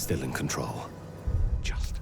still in control. Just.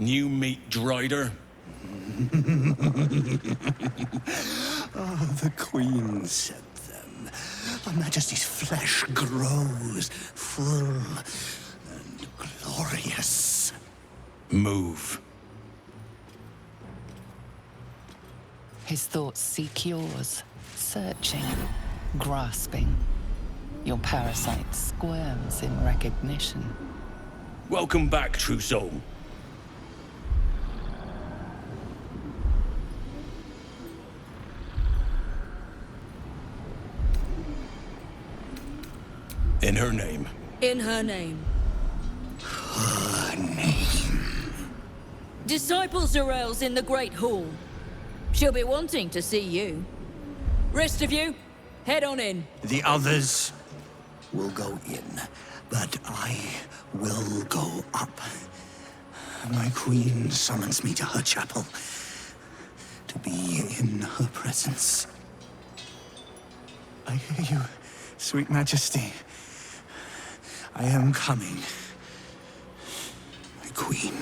New meat drider? Oh, the Queen said them. Her Majesty's flesh grows full and glorious. Move. His thoughts seek yours, searching, grasping. Your parasite squirms in recognition. Welcome back, true soul. In her name. In her name. Her name. Disciple Zarel's in the Great Hall. She'll be wanting to see you. Rest of you, head on in. The others will go in, but I will go up. My Queen summons me to her chapel to be in her presence. I hear you, sweet Majesty. I am coming, my Queen.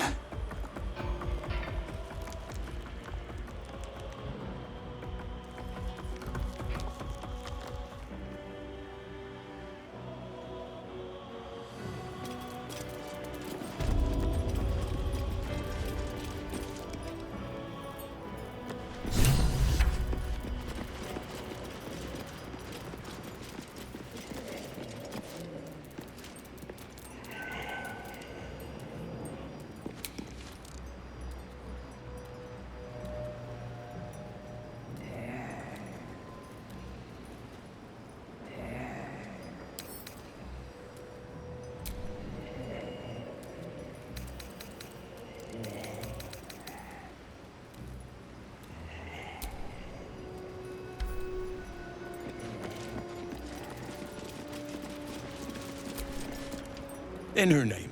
In her name.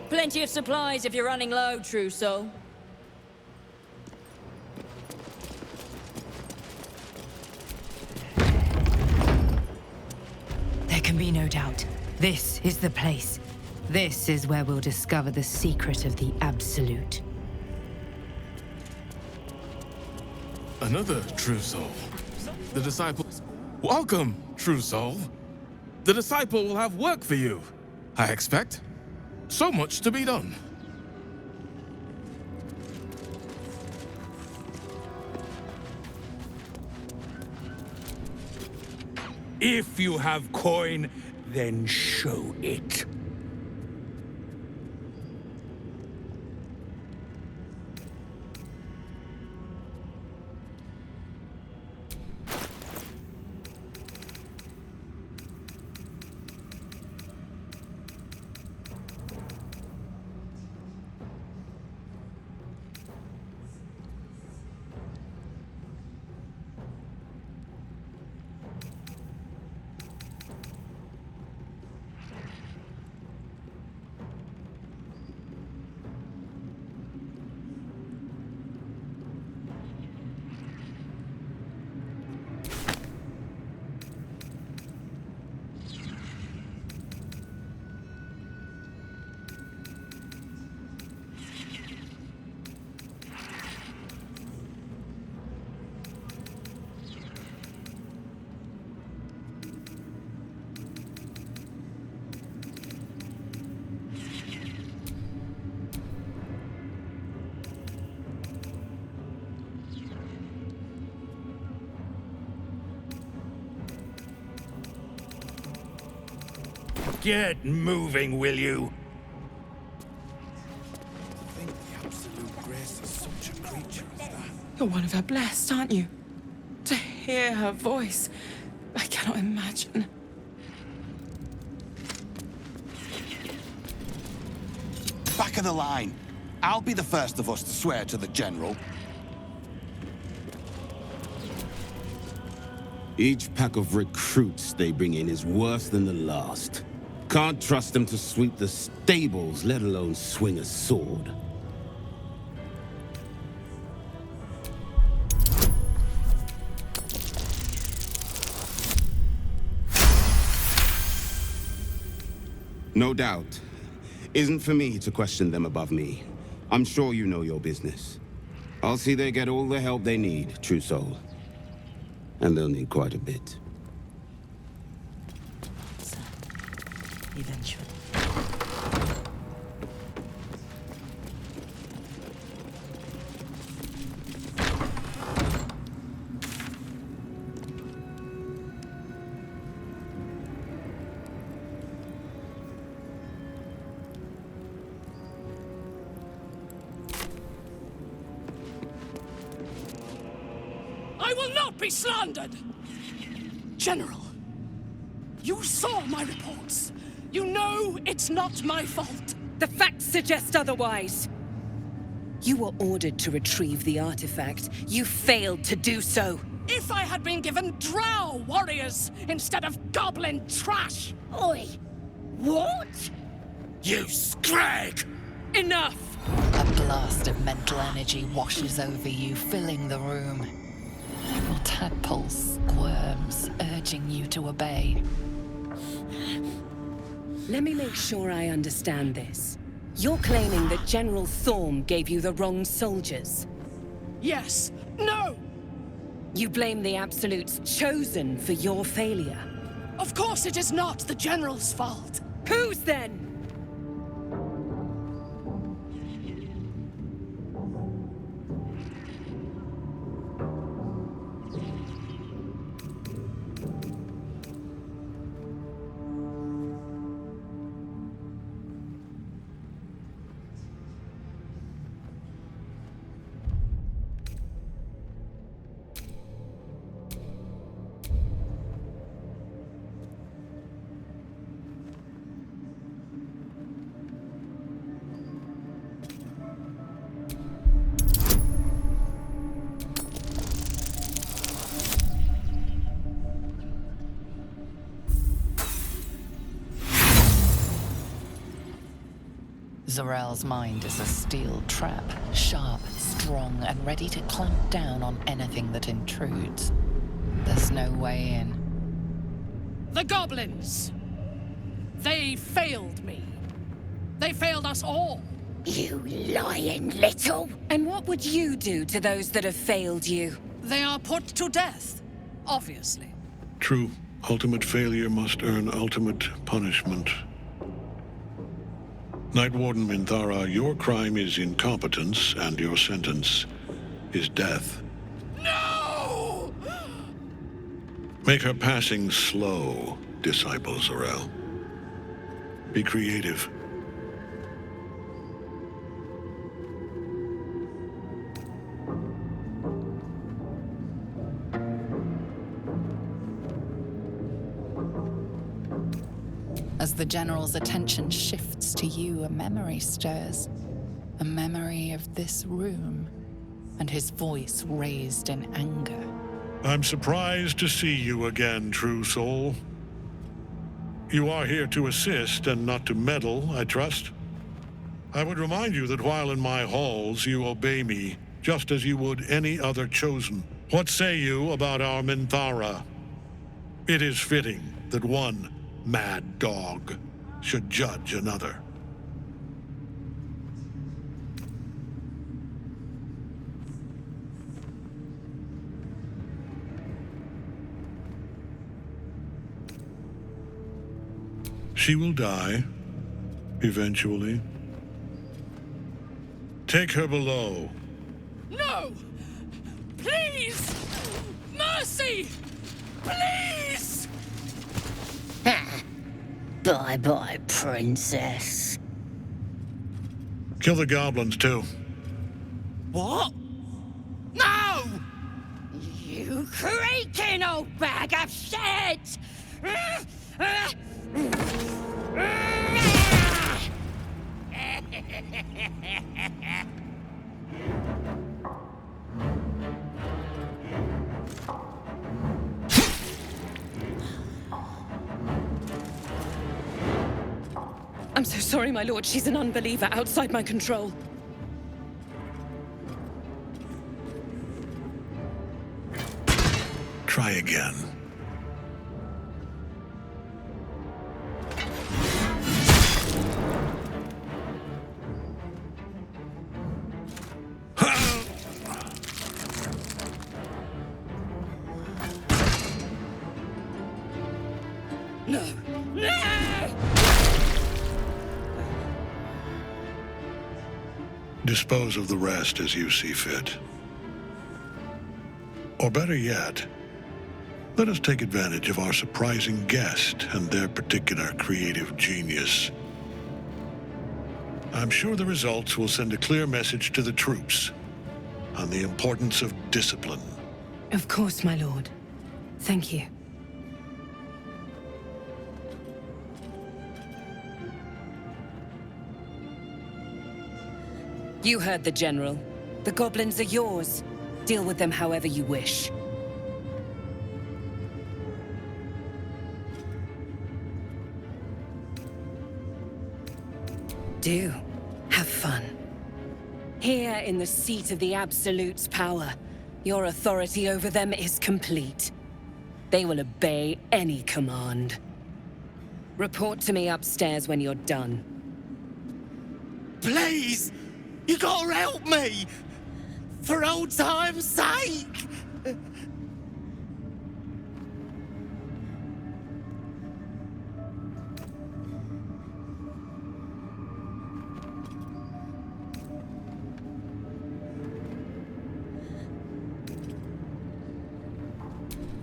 Plenty of supplies if you're running low, true soul. There can be no doubt. This is the place. This is where we'll discover the secret of the Absolute. Another true soul. The disciple... Welcome, true soul. The disciple will have work for you, I expect. So much to be done. If you have coin, then show it. Get moving, will you? Think the absolute grace of such a creature as that. You're one of her blessed, aren't you? To hear her voice, I cannot imagine. Back of the line. I'll be the first of us to swear to the General. Each pack of recruits they bring in is worse than the last. Can't trust them to sweep the stables, let alone swing a sword. No doubt. Isn't for me to question them above me. I'm sure you know your business. I'll see they get all the help they need, true soul. And they'll need quite a bit. Eventually. I will not be slandered! General, you saw my reports. You know it's not my fault. The facts suggest otherwise. You were ordered to retrieve the artifact. You failed to do so. If I had been given drow warriors instead of goblin trash! Oi! What? You scrag! Enough! A blast of mental energy washes over you, filling the room. Your tadpole squirms, urging you to obey. Let me make sure I understand this. You're claiming that General Thorm gave you the wrong soldiers. Yes. No! You blame the Absolute's Chosen for your failure. Of course it is not the General's fault. Whose then? Zorel's mind is a steel trap, sharp, strong, and ready to clamp down on anything that intrudes. There's no way in. The goblins! They failed me. They failed us all. You lying little! And what would you do to those that have failed you? They are put to death, obviously. True. Ultimate failure must earn ultimate punishment. Night Warden Minthara, your crime is incompetence, and your sentence is death. No! Make her passing slow, Disciple Zorel. Be creative. As the General's attention shifts to you, a memory stirs. A memory of this room, and his voice raised in anger. I'm surprised to see you again, true soul. You are here to assist and not to meddle, I trust. I would remind you that while in my halls, you obey me, just as you would any other chosen. What say you about our Minthara? It is fitting that one mad dog should judge another. She will die, eventually. Take her below. No! Please! Mercy! Please! Bye-bye, princess. Kill the goblins, too. What? No! You creaking old bag of shit! I'm so sorry, my lord. She's an unbeliever outside my control. Try again. No! No! Dispose of the rest as you see fit. Or better yet, let us take advantage of our surprising guest and their particular creative genius. I'm sure the results will send a clear message to the troops on the importance of discipline. Of course, my lord. Thank you. You heard the General. The goblins are yours. Deal with them however you wish. Do. Have fun. Here in the seat of the Absolute's power, your authority over them is complete. They will obey any command. Report to me upstairs when you're done. Please! You gotta help me! For old time's sake!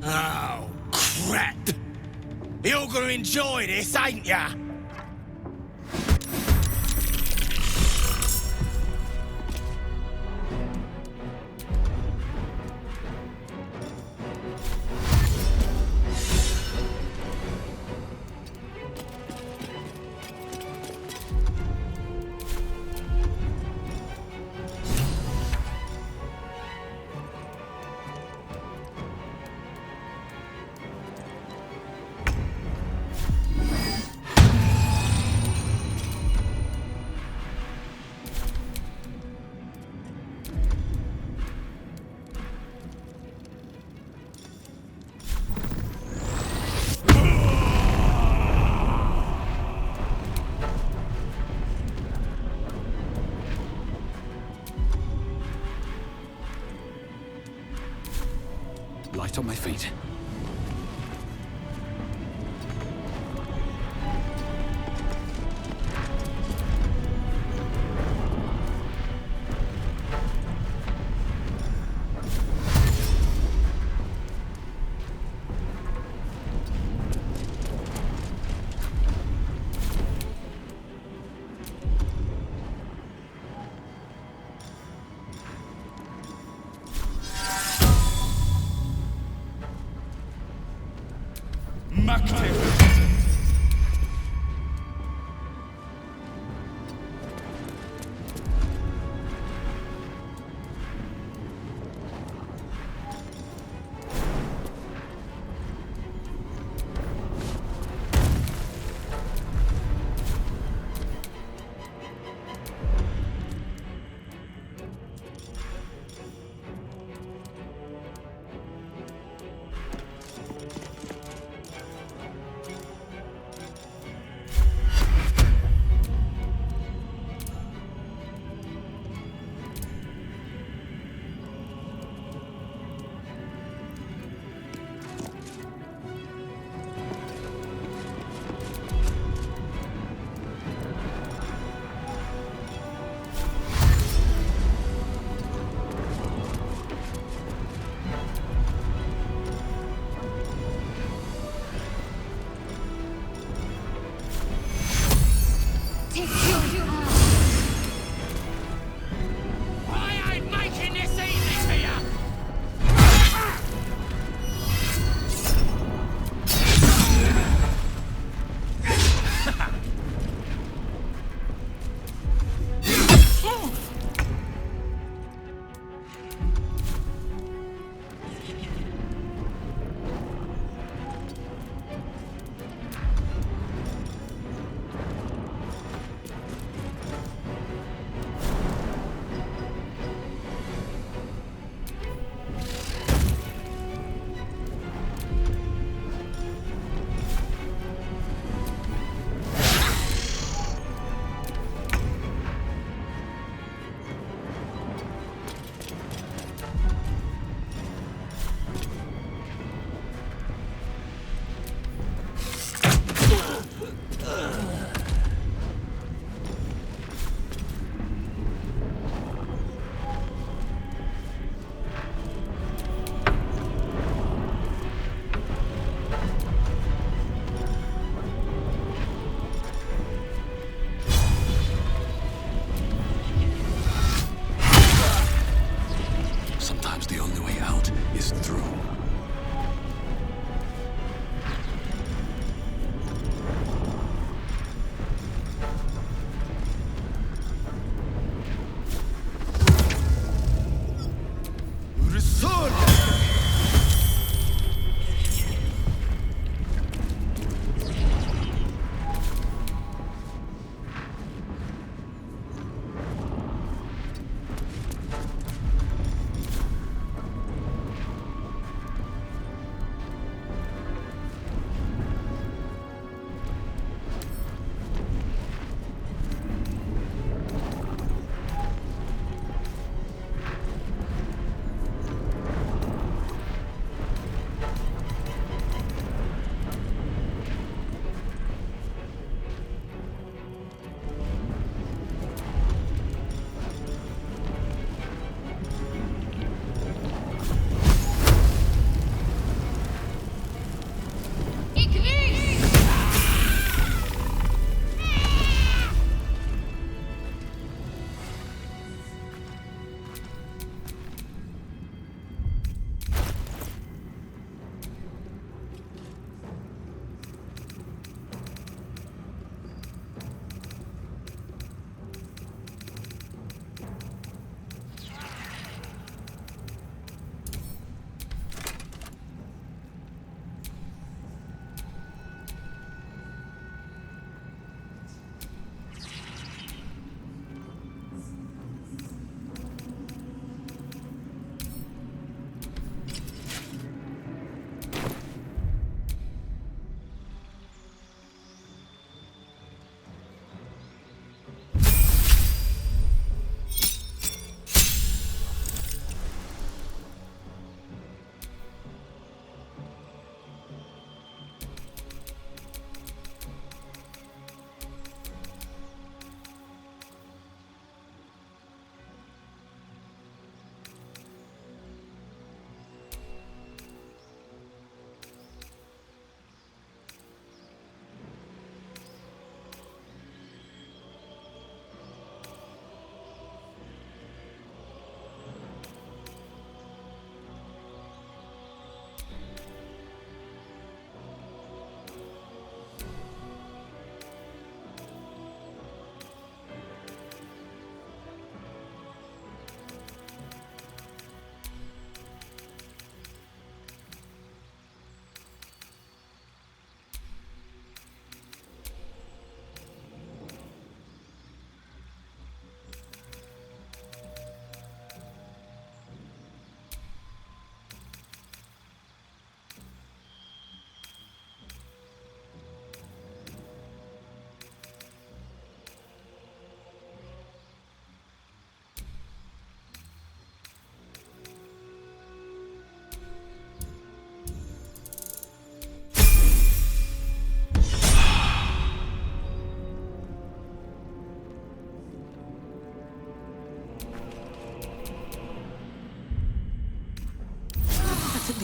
Oh, crap! You're gonna enjoy this, ain't ya? Light on my feet.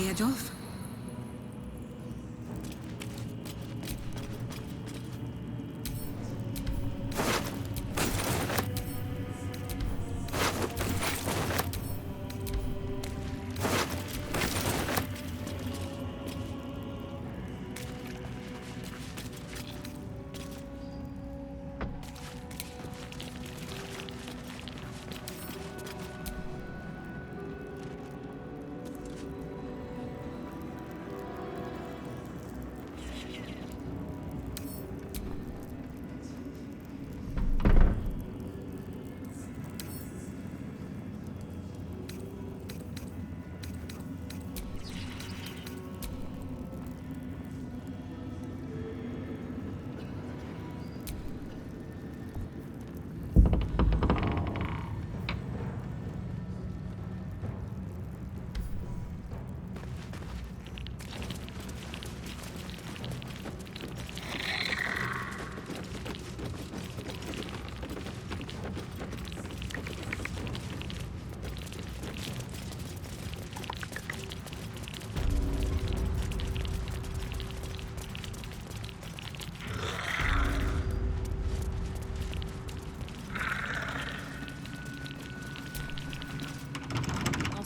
head off?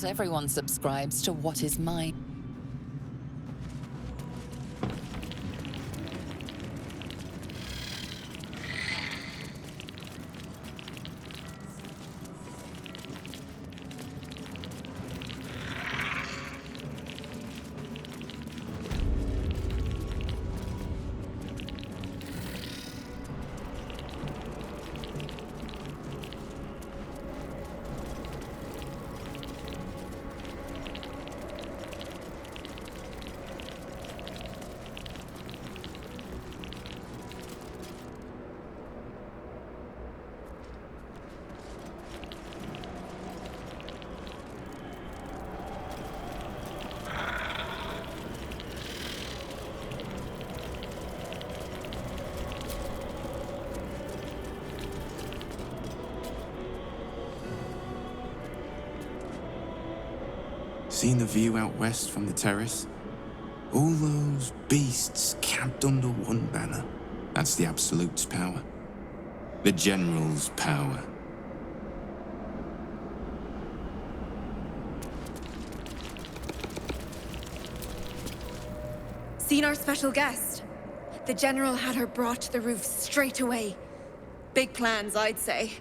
Not everyone subscribes to what is mine. Seen the view out west from the terrace? All those beasts camped under one banner. That's the Absolute's power. The General's power. Seen our special guest. The General had her brought to the roof straight away. Big plans, I'd say.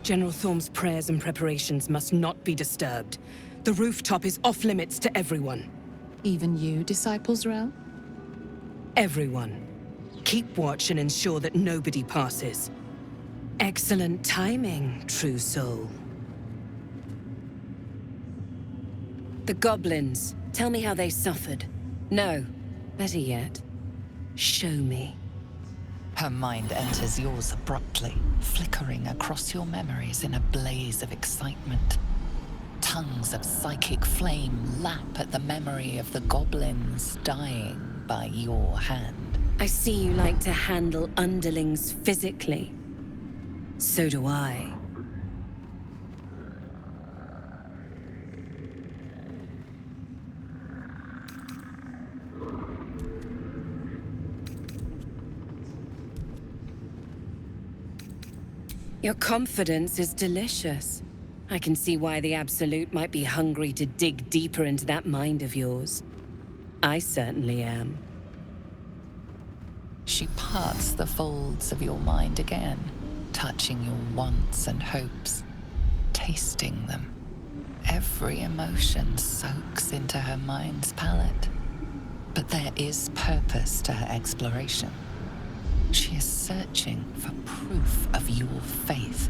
General Thorm's prayers and preparations must not be disturbed. The rooftop is off-limits to everyone. Even you, Disciples Realm? Everyone. Keep watch and ensure that nobody passes. Excellent timing, true soul. The goblins. Tell me how they suffered. No, better yet, show me. Her mind enters yours abruptly, flickering across your memories in a blaze of excitement. Tongues of psychic flame lap at the memory of the goblins dying by your hand. I see you like to handle underlings physically. So do I. Your confidence is delicious. I can see why the Absolute might be hungry to dig deeper into that mind of yours. I certainly am. She parts the folds of your mind again, touching your wants and hopes, tasting them. Every emotion soaks into her mind's palette. But there is purpose to her exploration. She is searching for proof of your faith.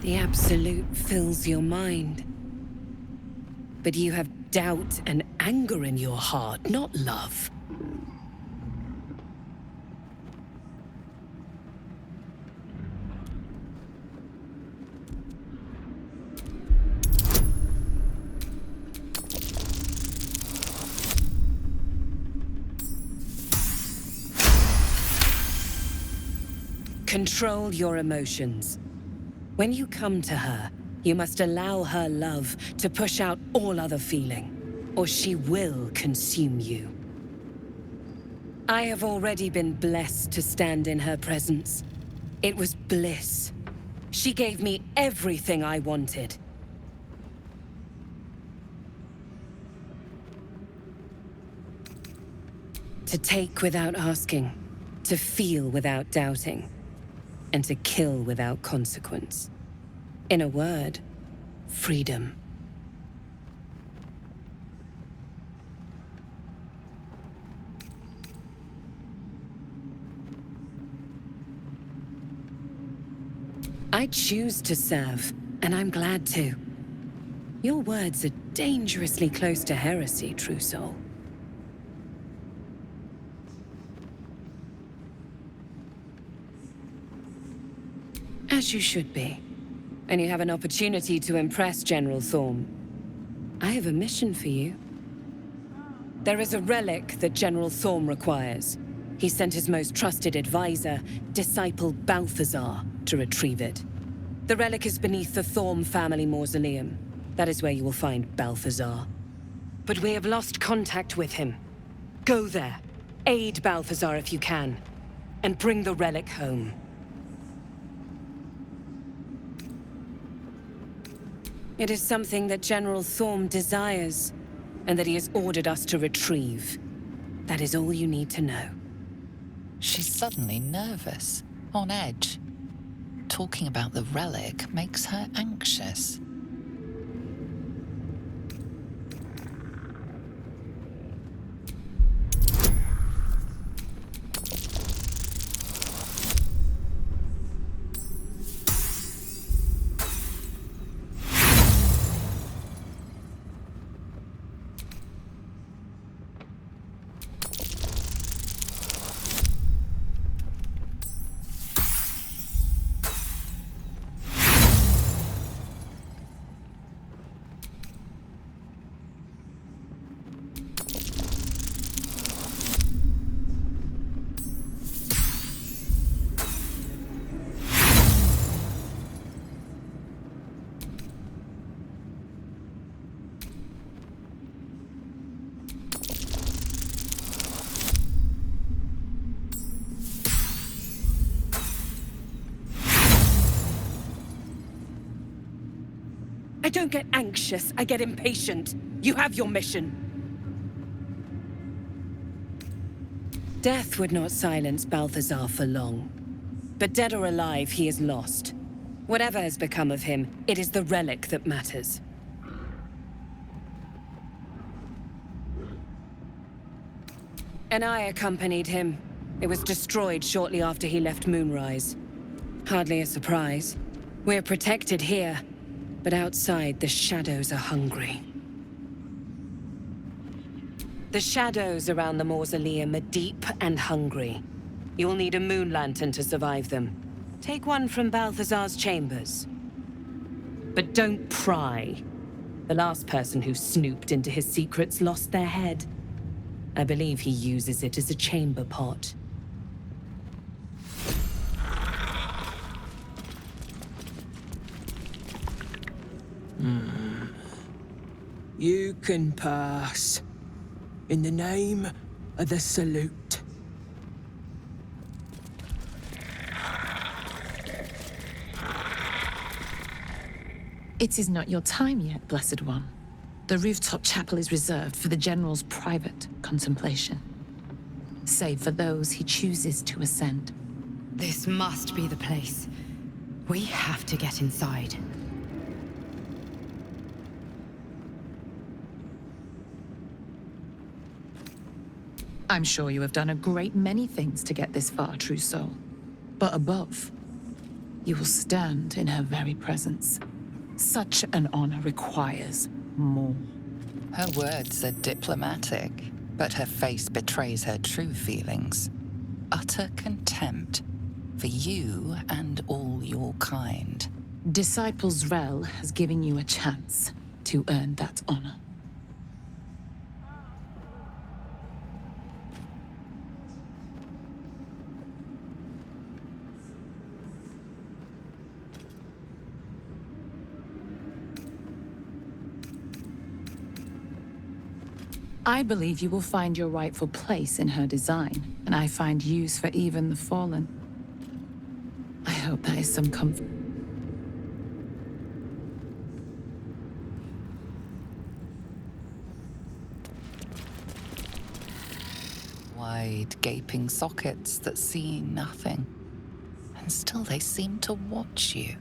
The Absolute fills your mind. But you have doubt and anger in your heart, not love. Control your emotions. When you come to her, you must allow her love to push out all other feeling, or she will consume you. I have already been blessed to stand in her presence. It was bliss. She gave me everything I wanted. To take without asking, to feel without doubting, and to kill without consequence. In a word, freedom. I choose to serve, and I'm glad to. Your words are dangerously close to heresy, true soul. As you should be. And you have an opportunity to impress General Thorm. I have a mission for you. There is a relic that General Thorm requires. He sent his most trusted advisor, disciple Balthazar, to retrieve it. The relic is beneath the Thorm family mausoleum. That is where you will find Balthazar. But we have lost contact with him. Go there, aid Balthazar if you can, and bring the relic home. It is something that General Thorm desires, and that he has ordered us to retrieve. That is all you need to know. She's suddenly nervous, on edge. Talking about the relic makes her anxious. I don't get anxious, I get impatient. You have your mission. Death would not silence Balthazar for long. But dead or alive, he is lost. Whatever has become of him, it is the relic that matters. And I accompanied him. It was destroyed shortly after he left Moonrise. Hardly a surprise. We're protected here. But outside, the shadows are hungry. The shadows around the mausoleum are deep and hungry. You'll need a moon lantern to survive them. Take one from Balthazar's chambers. But don't pry. The last person who snooped into his secrets lost their head. I believe he uses it as a chamber pot. You can pass. In the name of the Salute. It is not your time yet, Blessed One. The rooftop chapel is reserved for the General's private contemplation, save for those he chooses to ascend. This must be the place. We have to get inside. I'm sure you have done a great many things to get this far, true soul. But above, you will stand in her very presence. Such an honor requires more. Her words are diplomatic, but her face betrays her true feelings. Utter contempt for you and all your kind. Disciples Rel has given you a chance to earn that honor. I believe you will find your rightful place in her design, and I find use for even the fallen. I hope that is some comfort. Wide, gaping sockets that see nothing. And still they seem to watch you.